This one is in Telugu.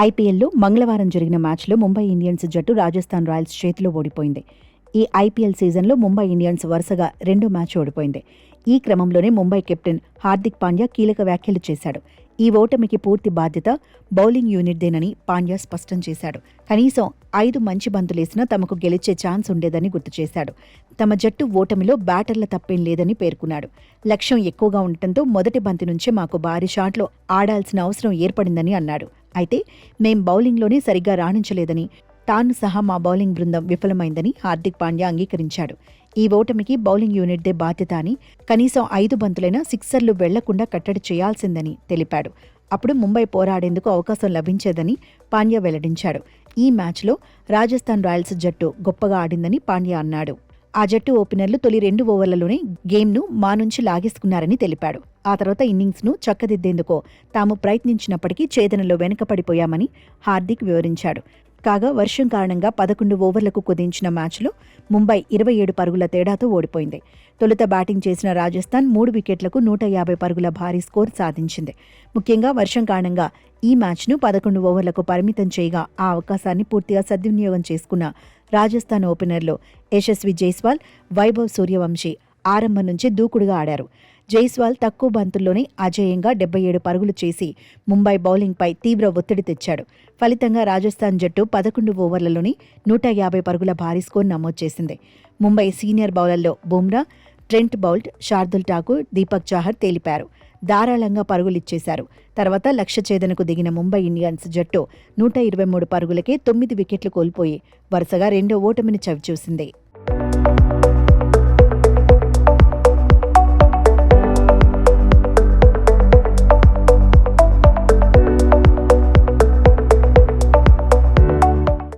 ఐపీఎల్లో మంగళవారం జరిగిన మ్యాచ్లో ముంబై ఇండియన్స్ జట్టు రాజస్థాన్ రాయల్స్ చేతిలో ఓడిపోయింది. ఈ ఐపీఎల్ సీజన్లో ముంబై ఇండియన్స్ వరుసగా 2 మ్యాచ్ ఓడిపోయింది. ఈ క్రమంలోనే ముంబై కెప్టెన్ హార్దిక్ పాండ్యా కీలక వ్యాఖ్యలు చేశాడు. ఈ ఓటమికి పూర్తి బాధ్యత బౌలింగ్ యూనిట్దేనని పాండ్యా స్పష్టం చేశాడు. కనీసం 5 మంచి బంతులేసినా తమకు గెలిచే ఛాన్స్ ఉండేదని గుర్తు చేశాడు. తమ జట్టు ఓటమిలో బ్యాటర్ల తప్పేం లేదని పేర్కొన్నాడు. లక్ష్యం ఎక్కువగా ఉండటంతో మొదటి బంతి నుంచే మాకు భారీ షాట్లో ఆడాల్సిన అవసరం ఏర్పడిందని అన్నాడు. అయితే మేం బౌలింగ్లోనే సరిగ్గా రాణించలేదని, తాను సహా మా బౌలింగ్ బృందం విఫలమైందని హార్దిక్ పాండ్యా అంగీకరించాడు. ఈ ఓటమికి బౌలింగ్ యూనిట్దే బాధ్యత అని, కనీసం 5 బంతులైనా సిక్సర్లు వెళ్లకుండా కట్టడి చేయాల్సిందని తెలిపాడు. అప్పుడు ముంబై పోరాడేందుకు అవకాశం లభించేదని పాండ్యా వెల్లడించాడు. ఈ మ్యాచ్లో రాజస్థాన్ రాయల్స్ జట్టు గొప్పగా ఆడిందని పాండ్యా అన్నాడు. ఆ జట్టు ఓపెనర్లు తొలి 2 ఓవర్లలోనే గేమ్ను మా నుంచి లాగేసుకున్నారని తెలిపాడు. ఆ తర్వాత ఇన్నింగ్స్ను చక్కదిద్దేందుకు తాము ప్రయత్నించినప్పటికీ ఛేదనలో వెనుకపడిపోయామని హార్దిక్ వివరించాడు. కాగా వర్షం కారణంగా 11 ఓవర్లకు కుదించిన మ్యాచ్లో ముంబై 27 పరుగుల తేడాతో ఓడిపోయింది. తొలుత బ్యాటింగ్ చేసిన రాజస్థాన్ 3 వికెట్లకు 150 పరుగుల భారీ స్కోర్ సాధించింది. ముఖ్యంగా వర్షం కారణంగా ఈ మ్యాచ్ను 11 ఓవర్లకు పరిమితం చేయగా ఆ అవకాశాన్ని పూర్తిగా సద్వినియోగం చేసుకున్న రాజస్థాన్ ఓపెనర్లు యశస్వి జైస్వాల్, వైభవ్ సూర్యవంశీ ఆరంభం నుంచి దూకుడుగా ఆడారు. జైస్వాల్ తక్కువ బంతుల్లోనే అజేయంగా 77 పరుగులు చేసి ముంబై బౌలింగ్పై తీవ్ర ఒత్తిడి తెచ్చాడు. ఫలితంగా రాజస్థాన్ జట్టు 11 ఓవర్లలోనే 150 పరుగుల భారీ స్కోర్ నమోదు చేసింది. ముంబై సీనియర్ బౌలర్లో బుమ్రా, ట్రెంట్ బౌల్ట్, శార్దుల్ ఠాకూర్, దీపక్ చాహర్ తేలిపారు. ధారాళంగా పరుగులిచ్చేశారు. తర్వాత లక్ష్య ఛేదనకు దిగిన ముంబై ఇండియన్స్ జట్టు 123 పరుగులకే 9 వికెట్లు కోల్పోయి వరుసగా 2వ ఓటమిని చవిచూసింది.